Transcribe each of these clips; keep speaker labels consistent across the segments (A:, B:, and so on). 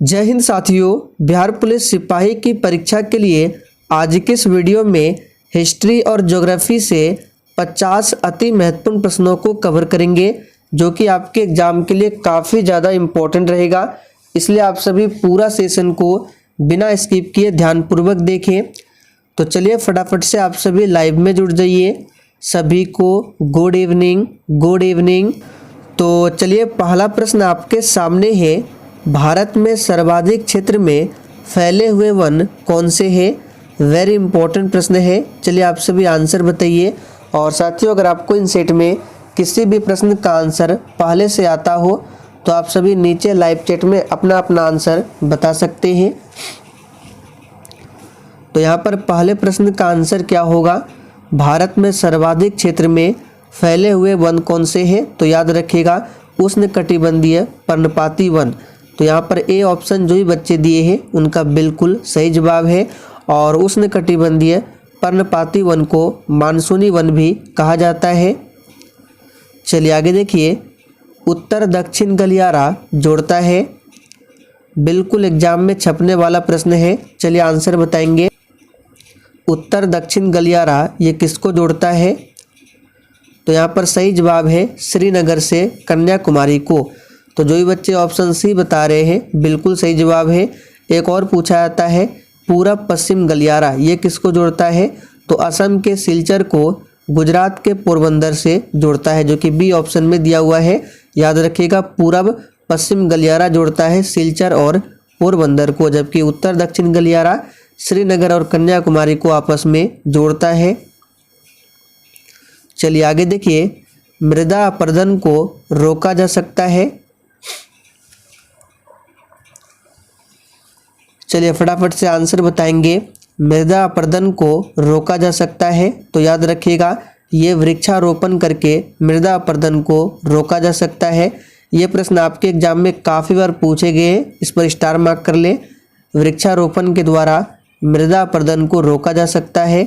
A: जय हिंद साथियों। बिहार पुलिस सिपाही की परीक्षा के लिए आज के इस वीडियो में हिस्ट्री और ज्योग्राफी से 50 अति महत्वपूर्ण प्रश्नों को कवर करेंगे, जो कि आपके एग्जाम के लिए काफ़ी ज़्यादा इम्पोर्टेंट रहेगा। इसलिए आप सभी पूरा सेशन को बिना स्किप किए ध्यानपूर्वक देखें। तो चलिए फटाफट से आप सभी लाइव में जुड़ जाइए। सभी को गुड इवनिंग, गुड इवनिंग। तो चलिए पहला प्रश्न आपके सामने है, भारत में सर्वाधिक क्षेत्र में फैले हुए वन कौन से हैं? वेरी इंपॉर्टेंट प्रश्न है। चलिए आप सभी आंसर बताइए। और साथियों, अगर आपको इन सेट में किसी भी प्रश्न का आंसर पहले से आता हो तो आप सभी नीचे लाइव चैट में अपना अपना आंसर बता सकते हैं। तो यहाँ पर पहले प्रश्न का आंसर क्या होगा? भारत में सर्वाधिक क्षेत्र में फैले हुए वन कौन से हैं? तो याद रखिएगा, उष्णकटिबंधीय पर्णपाती वन। तो यहाँ पर ए ऑप्शन जो भी बच्चे दिए हैं उनका बिल्कुल सही जवाब है। और उष्णकटिबंधीय पर्णपाती वन को मानसूनी वन भी कहा जाता है। चलिए आगे देखिए, उत्तर दक्षिण गलियारा जोड़ता है। बिल्कुल एग्जाम में छपने वाला प्रश्न है। चलिए आंसर बताएंगे। उत्तर दक्षिण गलियारा ये किसको जोड़ता है? तो यहाँ पर सही जवाब है श्रीनगर से कन्याकुमारी को। तो जो भी बच्चे ऑप्शन सी बता रहे हैं बिल्कुल सही जवाब है। एक और पूछा जाता है, पूरब पश्चिम गलियारा ये किसको जोड़ता है? तो असम के सिलचर को गुजरात के पोरबंदर से जोड़ता है, जो कि बी ऑप्शन में दिया हुआ है। याद रखिएगा, पूरब पश्चिम गलियारा जोड़ता है सिलचर और पोरबंदर को, जबकि उत्तर दक्षिण गलियारा श्रीनगर और कन्याकुमारी को आपस में जोड़ता है। चलिए आगे देखिए, मृदा अपरदन को रोका जा सकता है। चलिए फटाफट से आंसर बताएंगे। मृदा अपरदन को रोका जा सकता है, तो याद रखिएगा ये वृक्षारोपण करके मृदा अपरदन को रोका जा सकता है। ये प्रश्न आपके एग्जाम में काफ़ी बार पूछे गए हैं, इस पर स्टार मार्क कर लें। वृक्षारोपण के द्वारा मृदा अपरदन को रोका जा सकता है।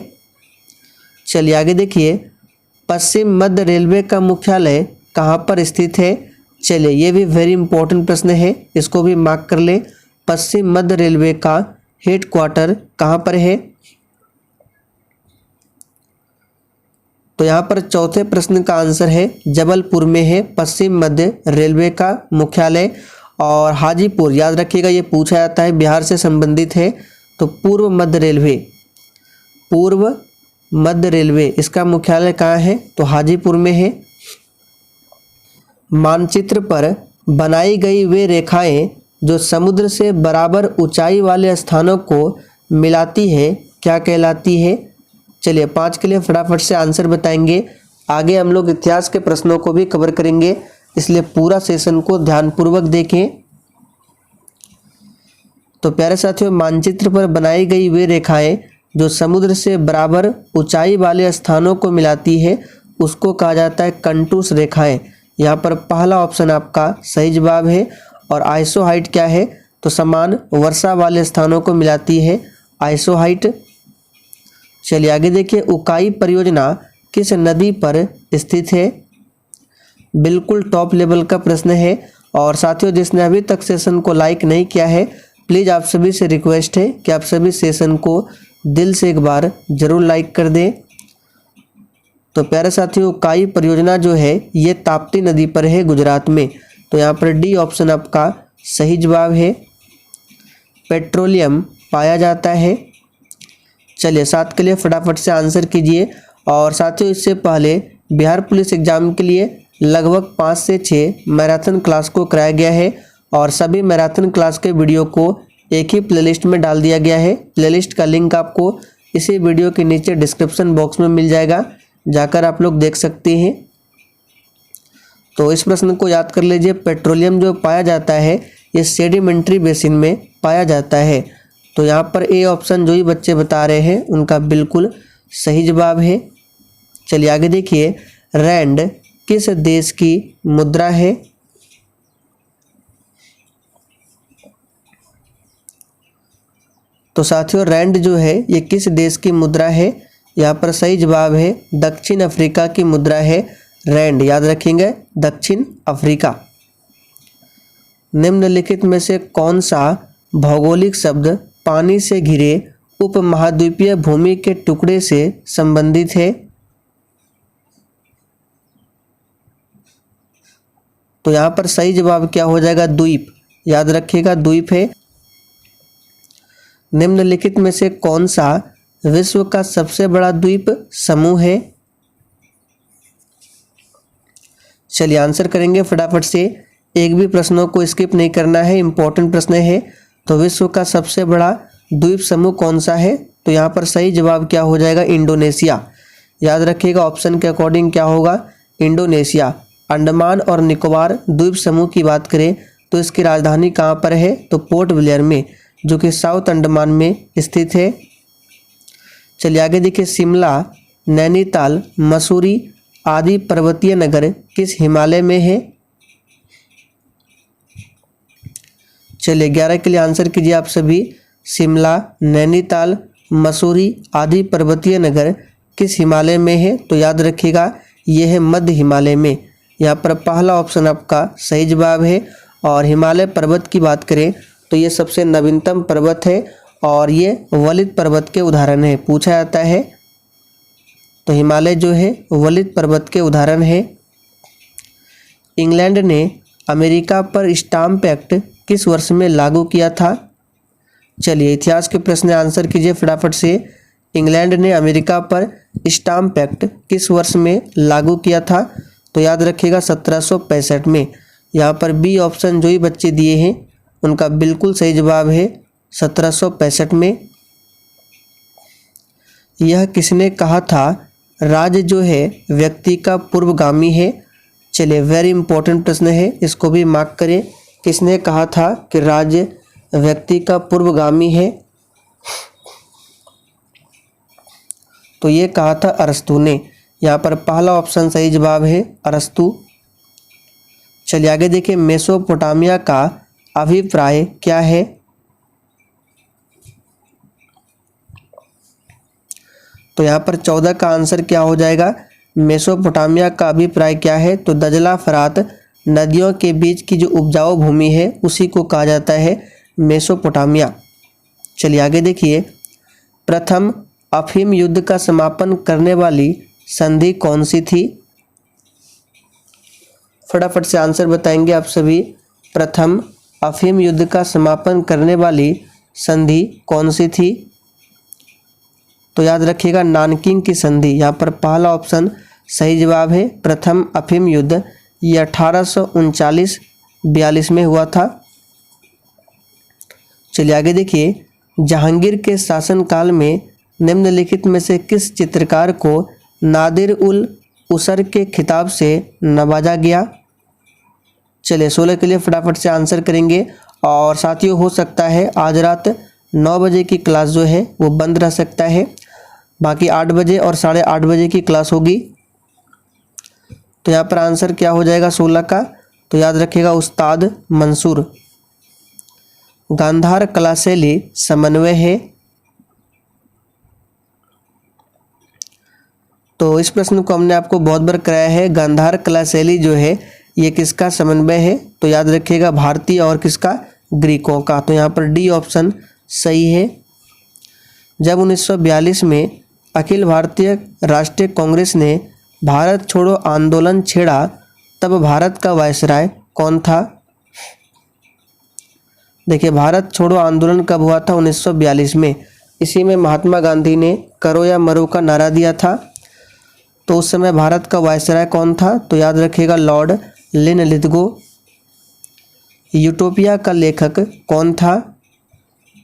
A: चलिए आगे देखिए, पश्चिम मध्य रेलवे का मुख्यालय कहाँ पर स्थित है? चलिए ये भी वेरी इंपॉर्टेंट प्रश्न है, इसको भी मार्क कर लें। पश्चिम मध्य रेलवे का हेडक्वार्टर कहाँ पर है? तो यहाँ पर चौथे प्रश्न का आंसर है जबलपुर में है पश्चिम मध्य रेलवे का मुख्यालय। और हाजीपुर, याद रखिएगा ये पूछा जाता है, बिहार से संबंधित है। तो पूर्व मध्य रेलवे, पूर्व मध्य रेलवे इसका मुख्यालय कहाँ है? तो हाजीपुर में है। मानचित्र पर बनाई गई वे रेखाएं जो समुद्र से बराबर ऊंचाई वाले स्थानों को मिलाती है क्या कहलाती है? चलिए 5 के लिए फटाफट से आंसर बताएंगे। आगे हम लोग इतिहास के प्रश्नों को भी कवर करेंगे, इसलिए पूरा सेशन को ध्यानपूर्वक देखें। तो प्यारे साथियों, मानचित्र पर बनाई गई वे रेखाएं जो समुद्र से बराबर ऊंचाई वाले स्थानों को मिलाती है उसको कहा जाता है कंटूस रेखाएं। यहाँ पर पहला ऑप्शन आपका सही जवाब है। और आइसोहाइट क्या है? तो समान वर्षा वाले स्थानों को मिलाती है आइसोहाइट। चलिए आगे देखिए, उकाई परियोजना किस नदी पर स्थित है? बिल्कुल टॉप लेवल का प्रश्न है। और साथियों, जिसने अभी तक सेशन को लाइक नहीं किया है, प्लीज़ आप सभी से रिक्वेस्ट है कि आप सभी सेशन को दिल से एक बार ज़रूर लाइक कर दें। तो प्यारे साथियों, उकाई परियोजना जो है ये ताप्ती नदी पर है गुजरात में। तो यहाँ पर डी ऑप्शन आपका सही जवाब है। पेट्रोलियम पाया जाता है। चलिए 7 के लिए फटाफट से आंसर कीजिए। और साथियों, इससे पहले बिहार पुलिस एग्जाम के लिए लगभग 5 से 6 मैराथन क्लास को कराया गया है। और सभी मैराथन क्लास के वीडियो को एक ही प्लेलिस्ट में डाल दिया गया है। प्लेलिस्ट का लिंक आपको इसी वीडियो के नीचे डिस्क्रिप्शन बॉक्स में मिल जाएगा, जाकर आप लोग देख सकते हैं। तो इस प्रश्न को याद कर लीजिए, पेट्रोलियम जो पाया जाता है ये सेडिमेंट्री बेसिन में पाया जाता है। तो यहाँ पर ए ऑप्शन जो ही बच्चे बता रहे हैं उनका बिल्कुल सही जवाब है। चलिए आगे देखिए, रैंड किस देश की मुद्रा है? तो साथियों, रैंड जो है ये किस देश की मुद्रा है? यहाँ पर सही जवाब है दक्षिण अफ्रीका की मुद्रा है रैंड। याद रखेंगे, दक्षिण अफ्रीका। निम्नलिखित में से कौन सा भौगोलिक शब्द पानी से घिरे उपमहाद्वीपीय भूमि के टुकड़े से संबंधित है? तो यहाँ पर सही जवाब क्या हो जाएगा? द्वीप। याद रखिएगा द्वीप है। निम्नलिखित में से कौन सा विश्व का सबसे बड़ा द्वीप समूह है? चलिए आंसर करेंगे फटाफट से, एक भी प्रश्नों को स्किप नहीं करना है, इंपॉर्टेंट प्रश्न है। तो विश्व का सबसे बड़ा द्वीप समूह कौन सा है? तो यहाँ पर सही जवाब क्या हो जाएगा? इंडोनेशिया। याद रखिएगा ऑप्शन के अकॉर्डिंग क्या होगा? इंडोनेशिया। अंडमान और निकोबार द्वीप समूह की बात करें तो इसकी राजधानी कहाँ पर है? तो पोर्ट ब्लेयर में, जो कि साउथ अंडमान में स्थित है। चलिए आगे देखिए, शिमला, नैनीताल, मसूरी आदि पर्वतीय नगर किस हिमालय में है? चलिए 11 के लिए आंसर कीजिए आप सभी। शिमला, नैनीताल, मसूरी आदि पर्वतीय नगर किस हिमालय में है? तो याद रखिएगा यह है मध्य हिमालय में। यहाँ पर पहला ऑप्शन आपका सही जवाब है। और हिमालय पर्वत की बात करें तो ये सबसे नवीनतम पर्वत है और ये वलित पर्वत के उदाहरण है, पूछा जाता है। तो हिमालय जो है वलित पर्वत के उदाहरण है। इंग्लैंड ने अमेरिका पर स्टाम्प एक्ट किस वर्ष में लागू किया था? चलिए इतिहास के प्रश्न आंसर कीजिए फटाफट से। इंग्लैंड ने अमेरिका पर स्टाम्प एक्ट किस वर्ष में लागू किया था? तो याद रखिएगा 1765 में। यहाँ पर बी ऑप्शन जो ही बच्चे दिए हैं उनका बिल्कुल सही जवाब है 1765 में। यह किसने कहा था राज्य जो है व्यक्ति का पूर्वगामी है? चलिए वेरी इंपॉर्टेंट प्रश्न है, इसको भी मार्क करें। किसने कहा था कि राज्य व्यक्ति का पूर्वगामी है? तो ये कहा था अरस्तु ने। यहाँ पर पहला ऑप्शन सही जवाब है अरस्तु। चलिए आगे देखिए, मेसोपोटामिया का अभिप्राय क्या है? तो यहाँ पर 14 का आंसर क्या हो जाएगा? मेसोपोटामिया का अभिप्राय क्या है? तो दजला फरात नदियों के बीच की जो उपजाऊ भूमि है उसी को कहा जाता है मेसोपोटामिया। चलिए आगे देखिए, प्रथम अफीम युद्ध का समापन करने वाली संधि कौन सी थी? फटाफट से आंसर बताएंगे आप सभी। प्रथम अफीम युद्ध का समापन करने वाली संधि कौन सी थी? तो याद रखिएगा नानकिंग की संधि। यहाँ पर पहला ऑप्शन सही जवाब है प्रथम अफीम युद्ध। ये 1839-42 में हुआ था। चलिए आगे देखिए, जहांगीर के शासनकाल में निम्नलिखित में से किस चित्रकार को नादिर उल उसर के खिताब से नवाजा गया? चलिए 16 के लिए फटाफट से आंसर करेंगे। और साथियों हो सकता है आज रात 9 बजे की क्लास जो है वो बंद रह सकता है, बाकी 8 बजे और 8:30 बजे की क्लास होगी। तो यहाँ पर आंसर क्या हो जाएगा 16 का? तो याद रखिएगा उस्ताद मंसूर। गांधार कला शैली समन्वय है। तो इस प्रश्न को हमने आपको बहुत बार कराया है। गांधार कला शैली जो है ये किसका समन्वय है? तो याद रखिएगा भारतीय और किसका? ग्रीकों का। तो यहाँ पर डी ऑप्शन सही है। जब 1942 में अखिल भारतीय राष्ट्रीय कांग्रेस ने भारत छोड़ो आंदोलन छेड़ा तब भारत का वायसराय कौन था? देखिए भारत छोड़ो आंदोलन कब हुआ था? 1942 में। इसी में महात्मा गांधी ने करो या मरो का नारा दिया था। तो उस समय भारत का वायसराय कौन था? तो याद रखिएगा लॉर्ड लिनलिथगो। यूटोपिया का लेखक कौन था?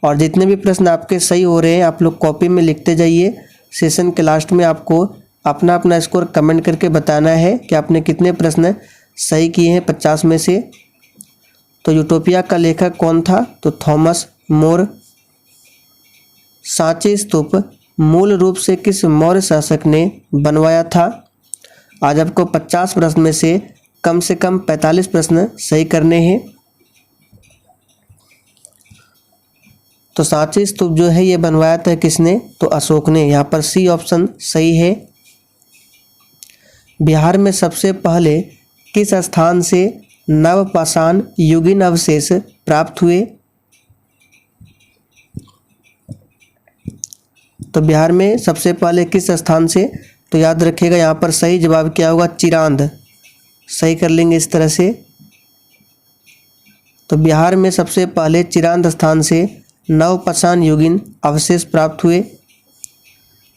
A: और जितने भी प्रश्न आपके सही हो रहे हैं आप लोग कॉपी में लिखते जाइए। सेशन के लास्ट में आपको अपना अपना स्कोर कमेंट करके बताना है कि आपने कितने प्रश्न सही किए हैं 50 में से। तो यूटोपिया का लेखक कौन था? तो थॉमस मोर। सांची स्तूप मूल रूप से किस मौर्य शासक ने बनवाया था? आज आपको 50 प्रश्न में से कम 45 प्रश्न सही करने हैं। तो सांची स्तूप जो है ये बनवाया था किसने? तो अशोक ने। यहाँ पर सी ऑप्शन सही है। बिहार में सबसे पहले किस स्थान से नवपाषाण युगीन अवशेष प्राप्त हुए? तो बिहार में सबसे पहले किस स्थान से? तो याद रखिएगा यहाँ पर सही जवाब क्या होगा? चिरांद। सही कर लेंगे इस तरह से। तो बिहार में सबसे पहले चिरांद स्थान से नवपाषाण युगीन अवशेष प्राप्त हुए।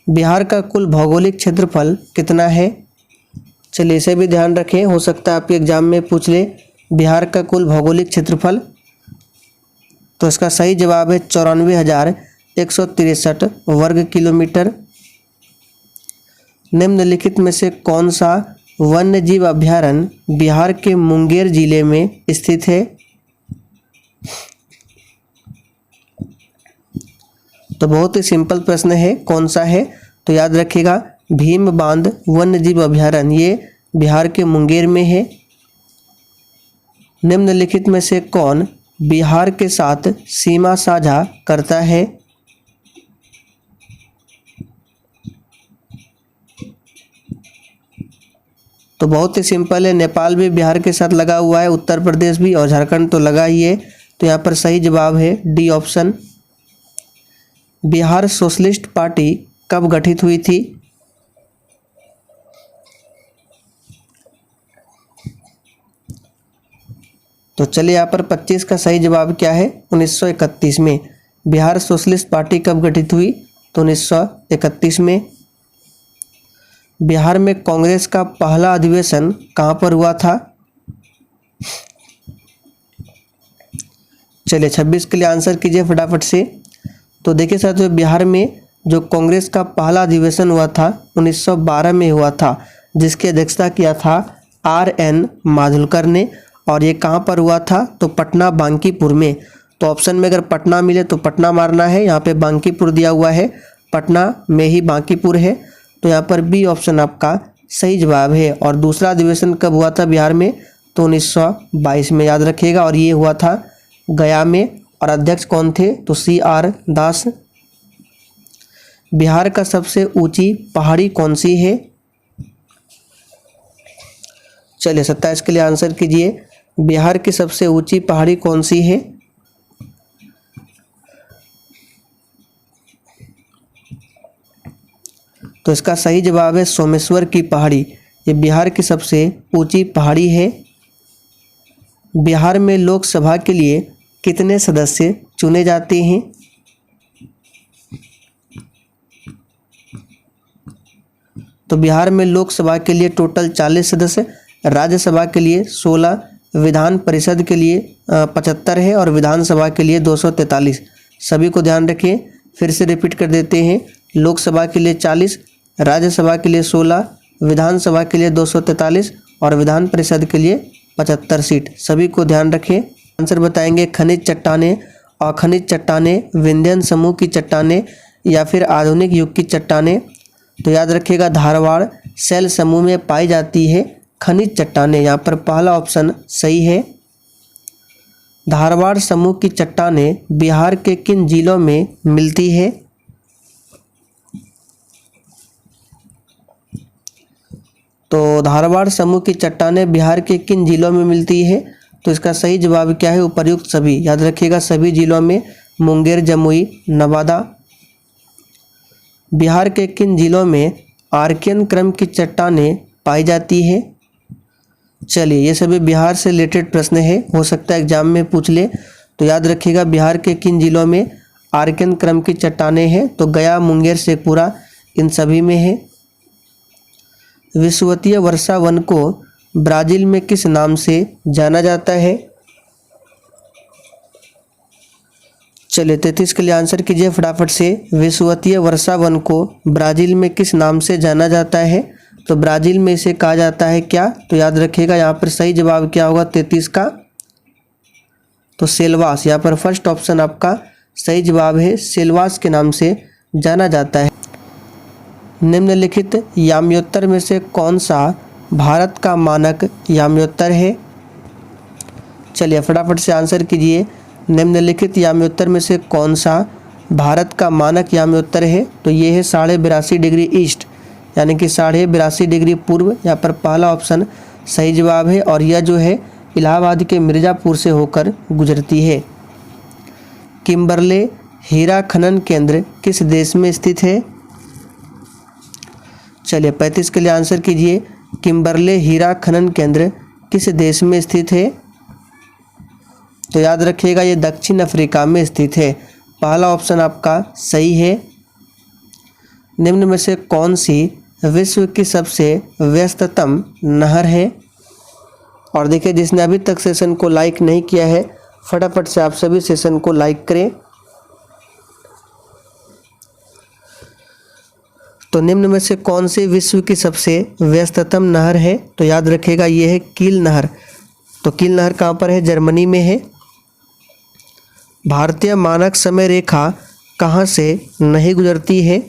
A: बिहार का कुल भौगोलिक क्षेत्रफल कितना है? चलिए इसे भी ध्यान रखें, हो सकता है आपके एग्जाम में पूछ ले बिहार का कुल भौगोलिक क्षेत्रफल। तो इसका सही जवाब है 94,163 वर्ग किलोमीटर। निम्नलिखित में से कौन सा वन्य जीव अभयारण्य बिहार के मुंगेर जिले में स्थित है? तो बहुत ही सिंपल प्रश्न है, कौन सा है? तो याद रखिएगा भीम बांध वन्य जीव अभयारण्य, ये बिहार के मुंगेर में है। निम्नलिखित में से कौन बिहार के साथ सीमा साझा करता है? तो बहुत ही सिंपल है, नेपाल भी बिहार के साथ लगा हुआ है, उत्तर प्रदेश भी, और झारखंड तो लगा ही है। तो यहाँ पर सही जवाब है D option. Bihar socialist party कब गठित हुई थी? तो चलिए यहाँ पर 25 का सही जवाब क्या है? 1931 में। बिहार सोशलिस्ट पार्टी कब गठित हुई? तो 1931 में। बिहार में कांग्रेस का पहला अधिवेशन कहाँ पर हुआ था? चलिए 26 के लिए आंसर कीजिए फटाफट से। तो देखिए साथियों, बिहार में जो कांग्रेस का पहला अधिवेशन हुआ था 1912 में हुआ था, जिसकी अध्यक्षता किया था RN माधुलकर ने। और ये कहाँ पर हुआ था? तो पटना बांकीपुर में। तो ऑप्शन में अगर पटना मिले तो पटना मारना है, यहाँ पे बांकीपुर दिया हुआ है, पटना में ही बांकीपुर है। तो यहाँ पर बी ऑप्शन आपका सही जवाब है। और दूसरा अधिवेशन कब हुआ था बिहार में? तो 1922 में, याद रखिएगा। और ये हुआ था गया में, और अध्यक्ष कौन थे? तो CR दास। बिहार का सबसे ऊंची पहाड़ी कौन सी है? चलिए 27 के लिए आंसर कीजिए। बिहार की सबसे ऊंची पहाड़ी कौन सी है? तो इसका सही जवाब है सोमेश्वर की पहाड़ी। ये बिहार की सबसे ऊंची पहाड़ी है। बिहार में लोकसभा के लिए कितने सदस्य चुने जाते हैं? तो बिहार में लोकसभा के लिए टोटल 40 सदस्य, राज्यसभा के लिए 16, विधान परिषद के लिए 75 है, और विधानसभा के लिए 243। सभी को ध्यान रखिए, फिर से रिपीट कर देते हैं। लोकसभा के लिए 40, राज्यसभा के लिए 16, विधानसभा के लिए 243 और विधान परिषद के लिए 75 सीट। सभी को ध्यान रखें। आंसर बताएंगे खनिज चट्टानें, अखनिज चट्टानें, विंध्यन समूह की चट्टानें या फिर आधुनिक युग की चट्टानें। तो याद रखिएगा धारवाड़ शैल समूह में पाई जाती है खनिज चट्टानें। यहाँ पर पहला ऑप्शन सही है। धारवाड़ समूह की चट्टानें बिहार के किन जिलों में मिलती है? तो धारवाड़ समूह की चट्टानें बिहार के किन जिलों में मिलती है? तो इसका सही जवाब क्या है? उपर्युक्त सभी। याद रखिएगा सभी जिलों में, मुंगेर, जमुई, नवादा। बिहार के किन जिलों में आर्कियन क्रम की चट्टानें पाई जाती है? चलिए ये सभी बिहार से रिलेटेड प्रश्न है, हो सकता है एग्जाम में पूछ ले। तो याद रखिएगा बिहार के किन जिलों में आर्कियन क्रम की चट्टानें हैं? तो गया, मुंगेर, शेखपुरा, इन सभी में है। विषुवतीय वर्षा वन को ब्राजील में किस नाम से जाना जाता है? चलिए 33 के लिए आंसर कीजिए फटाफट से। विषुवतीय वर्षा वन को ब्राजील में किस नाम से जाना जाता है? तो ब्राजील में इसे कहा जाता है क्या? तो याद रखिएगा यहाँ पर सही जवाब क्या होगा 33 का? तो सेल्वास। यहाँ पर फर्स्ट ऑप्शन आपका सही जवाब है, सेल्वास के नाम से जाना जाता है। निम्नलिखित याम्योत्तर में से कौन सा भारत का मानक याम्योत्तर है? चलिए फटाफट से आंसर कीजिए। निम्नलिखित याम्योत्तर में से कौन सा भारत का मानक याम्योत्तर है? तो ये है 82.5 डिग्री ईस्ट, यानी कि 82.5 डिग्री पूर्व। यहाँ पर पहला ऑप्शन सही जवाब है। और यह जो है इलाहाबाद के मिर्ज़ापुर से होकर गुजरती है। किम्बरले हीरा खनन केंद्र किस देश में स्थित है? चलिए 35 के लिए आंसर कीजिए। किम्बरले हीरा खनन केंद्र किस देश में स्थित है? तो याद रखिएगा ये दक्षिण अफ्रीका में स्थित है। पहला ऑप्शन आपका सही है। निम्न में से कौन सी विश्व की सबसे व्यस्ततम नहर है? और देखिए जिसने अभी तक सेशन को लाइक नहीं किया है फटाफट से आप सभी सेशन को लाइक करें। तो निम्न में से कौन सी विश्व की सबसे व्यस्ततम नहर है? तो याद रखिएगा ये है कील नहर। तो कील नहर कहाँ पर है? जर्मनी में है। भारतीय मानक समय रेखा कहाँ से नहीं गुजरती है?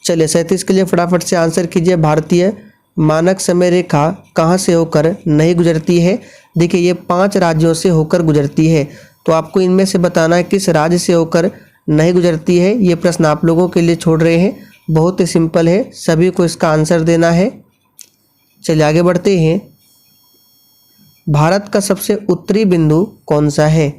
A: चलिए 37 के लिए फटाफट से आंसर कीजिए। भारतीय मानक समय रेखा कहाँ से होकर नहीं गुजरती है? देखिए ये 5 राज्यों से होकर गुजरती है। तो आपको इनमें से बताना है किस राज्य से होकर नहीं गुजरती है। ये प्रश्न आप लोगों के लिए छोड़ रहे हैं, बहुत ही सिंपल है, सभी को इसका आंसर देना है। चलिए आगे बढ़ते हैं। भारत का सबसे उत्तरी बिंदु कौन सा है?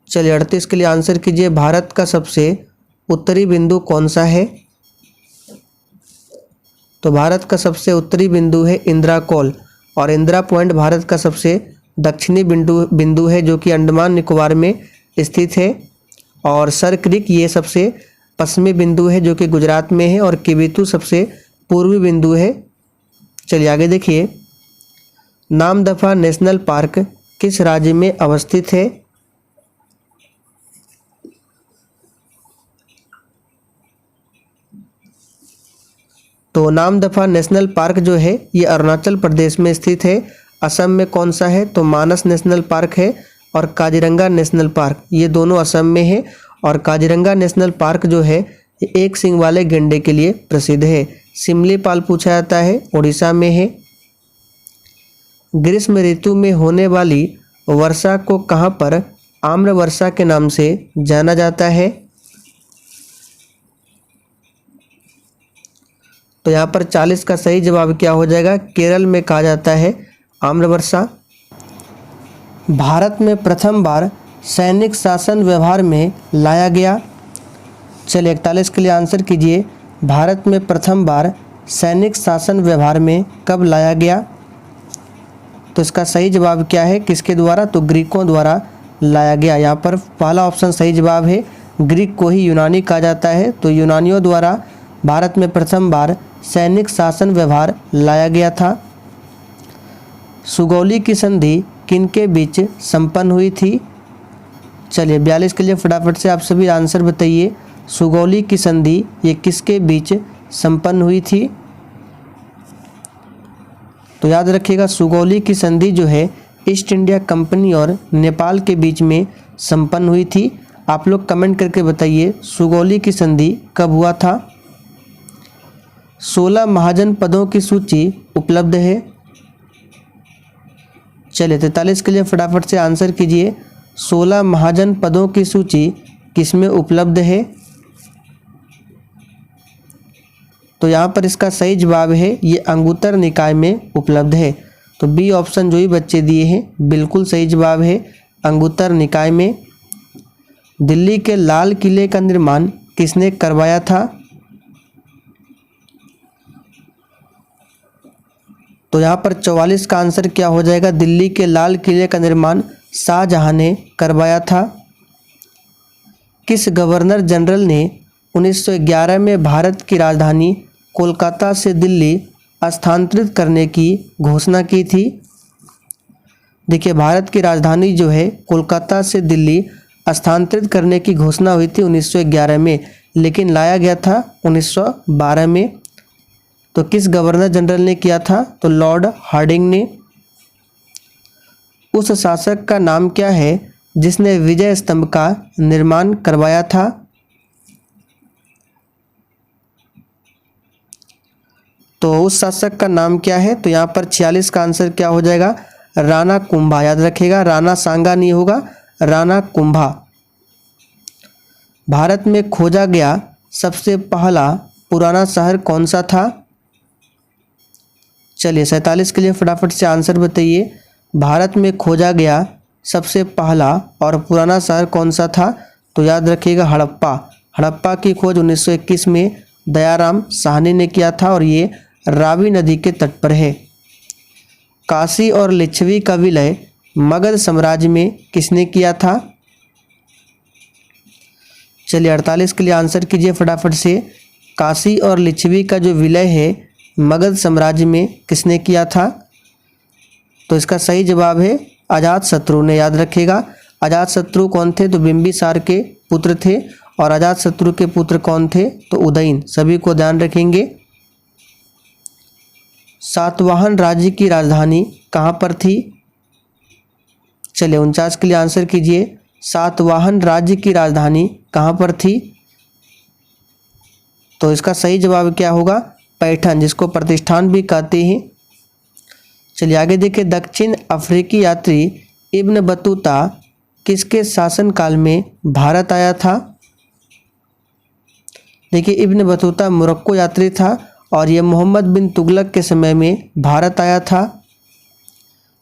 A: चलिए 38 के लिए आंसर कीजिए। भारत का सबसे उत्तरी बिंदु कौन सा है? तो भारत का सबसे उत्तरी बिंदु है इंदिरा कोल, और इंदिरा पॉइंट भारत का सबसे दक्षिणी बिंदु है जो कि अंडमान निकोबार में स्थित है। और सर क्रिक ये सबसे पश्चिमी बिंदु है जो कि गुजरात में है, और किबिथु सबसे पूर्वी बिंदु है। चलिए आगे देखिए। नामदफा नेशनल पार्क किस राज्य में अवस्थित है? तो नामदफा नेशनल पार्क जो है ये अरुणाचल प्रदेश में स्थित है। असम में कौन सा है? तो मानस नेशनल पार्क है, और काजीरंगा नेशनल पार्क, ये दोनों असम में है। और काजीरंगा नेशनल पार्क जो है ये एक सींग वाले गैंडे के लिए प्रसिद्ध है। सिमलीपाल पूछा जाता है, उड़ीसा में है। ग्रीष्म ऋतु में होने वाली वर्षा को कहाँ पर आम्र वर्षा के नाम से जाना जाता है? तो यहाँ पर 40 का सही जवाब क्या हो जाएगा? केरल में कहा जाता है आम्र वर्षा। भारत में प्रथम बार सैनिक शासन व्यवहार में लाया गया। चलिए 41 के लिए आंसर कीजिए। भारत में प्रथम बार सैनिक शासन व्यवहार में कब लाया गया? तो इसका सही जवाब क्या है? किसके द्वारा? तो ग्रीकों द्वारा लाया गया। यहाँ पर पहला ऑप्शन सही जवाब है। ग्रीक को ही यूनानी कहा जाता है, तो यूनानियों द्वारा भारत में प्रथम बार सैनिक शासन व्यवहार लाया गया था। सुगौली की संधि किनके बीच संपन्न हुई थी? चलिए 42 के लिए फटाफट से आप सभी आंसर बताइए। सुगौली की संधि ये किसके बीच संपन्न हुई थी? तो याद रखिएगा सुगौली की संधि जो है ईस्ट इंडिया कंपनी और नेपाल के बीच में संपन्न हुई थी। आप लोग कमेंट करके बताइए सुगौली की संधि कब हुआ था। 16 महाजन पदों की सूची उपलब्ध है। चलिए 43 के लिए फटाफट से आंसर कीजिए। 16 महाजन पदों की सूची किसमें उपलब्ध है? तो यहाँ पर इसका सही जवाब है ये अंगुत्तर निकाय में उपलब्ध है। तो बी ऑप्शन जो ही बच्चे दिए हैं बिल्कुल सही जवाब है, अंगुत्तर निकाय में। दिल्ली के लाल किले का निर्माण किसने करवाया था? तो यहाँ पर 44 का आंसर क्या हो जाएगा? दिल्ली के लाल किले का निर्माण शाहजहां ने करवाया था। किस गवर्नर जनरल ने 1911 में भारत की राजधानी कोलकाता से दिल्ली स्थानांतरित करने की घोषणा की थी? देखिए भारत की राजधानी जो है कोलकाता से दिल्ली स्थानांतरित करने की घोषणा हुई थी 1911 में, लेकिन लाया गया था 1912 में। तो किस गवर्नर जनरल ने किया था? तो लॉर्ड हार्डिंग ने। उस शासक का नाम क्या है जिसने विजय स्तंभ का निर्माण करवाया था? तो उस शासक का नाम क्या है? तो यहाँ पर 46 का आंसर क्या हो जाएगा? राणा कुंभा। याद रखिएगा राणा सांगा नहीं होगा, राणा कुंभा। भारत में खोजा गया सबसे पहला पुराना शहर कौन सा था? चलिए 47 के लिए फटाफट से आंसर बताइए। भारत में खोजा गया सबसे पहला और पुराना शहर कौन सा था? तो याद रखिएगा हड़प्पा। हड़प्पा की खोज 1921 में दयाराम साहनी ने किया था और ये रावी नदी के तट पर है। काशी और लिच्छवी का विलय मगध साम्राज्य में किसने किया था? चलिए 48 के लिए आंसर कीजिए फटाफट से। काशी और लिच्छवी का जो विलय है मगध साम्राज्य में किसने किया था? तो इसका सही जवाब है अजातशत्रु ने। याद रखिएगा अजातशत्रु कौन थे? तो बिंबिसार के पुत्र थे। और अजातशत्रु के पुत्र कौन थे? तो उदयन। सभी को ध्यान रखेंगे। सातवाहन राज्य की राजधानी कहाँ पर थी? चलिए 49 के लिए आंसर कीजिए। सातवाहन राज्य की राजधानी कहाँ पर थी? तो इसका सही जवाब क्या होगा? पैठन, जिसको प्रतिष्ठान भी कहते हैं। चलिए आगे देखिए। दक्षिण अफ्रीकी यात्री इब्न बतूता किसके शासनकाल में भारत आया था? देखिए इब्न बतूता मोरक्को यात्री था और यह मोहम्मद बिन तुगलक के समय में भारत आया था।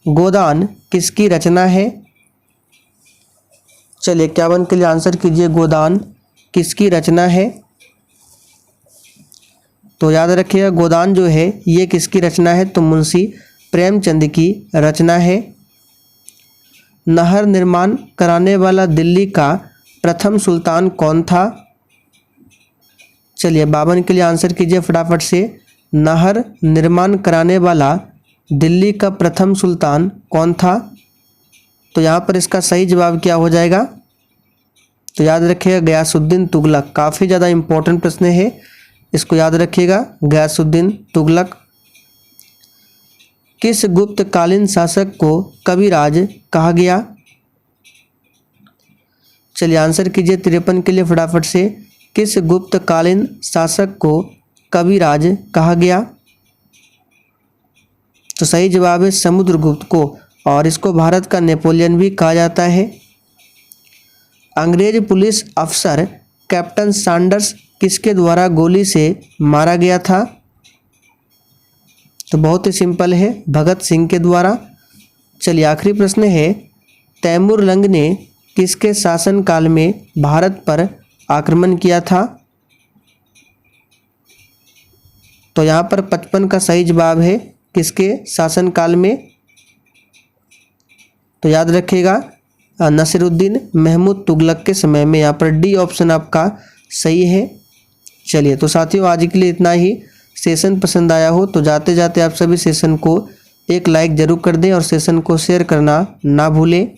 A: गोदान किसकी रचना है? चलिए 51 के लिए आंसर कीजिए। गोदान किसकी रचना है? तो याद रखिएगा गोदान जो है ये किसकी रचना है? तो मुंशी प्रेमचंद की रचना है। नहर निर्माण कराने वाला दिल्ली का प्रथम सुल्तान कौन था? चलिए 52 के लिए आंसर कीजिए फटाफट से। नहर निर्माण कराने वाला दिल्ली का प्रथम सुल्तान कौन था? तो यहाँ पर इसका सही जवाब क्या हो जाएगा? तो याद रखिएगा गयासुद्दीन तुगलक। काफ़ी ज़्यादा इम्पोर्टेंट प्रश्न है, इसको याद रखिएगा। गयासुद्दीन तुगलक। किस गुप्तकालीन शासक को कविराज कहा गया? चलिए आंसर कीजिए 53 के लिए फटाफट से। किस गुप्तकालीन शासक को कविराज कहा गया? तो सही जवाब है समुद्रगुप्त को, और इसको भारत का नेपोलियन भी कहा जाता है। अंग्रेज पुलिस अफसर कैप्टन सैंडर्स किसके द्वारा गोली से मारा गया था? तो बहुत ही सिंपल है, भगत सिंह के द्वारा। चलिए आखिरी प्रश्न है। तैमूर लंग ने किसके शासनकाल में भारत पर आक्रमण किया था? तो यहाँ पर 55 का सही जवाब है किसके शासनकाल में? तो याद रखिएगा नसीरुद्दीन महमूद तुगलक के समय में। यहाँ पर डी ऑप्शन आपका सही है। चलिए तो साथियों आज के लिए इतना ही। सेशन पसंद आया हो तो जाते जाते आप सभी सेशन को एक लाइक ज़रूर कर दें और सेशन को शेयर करना ना भूलें।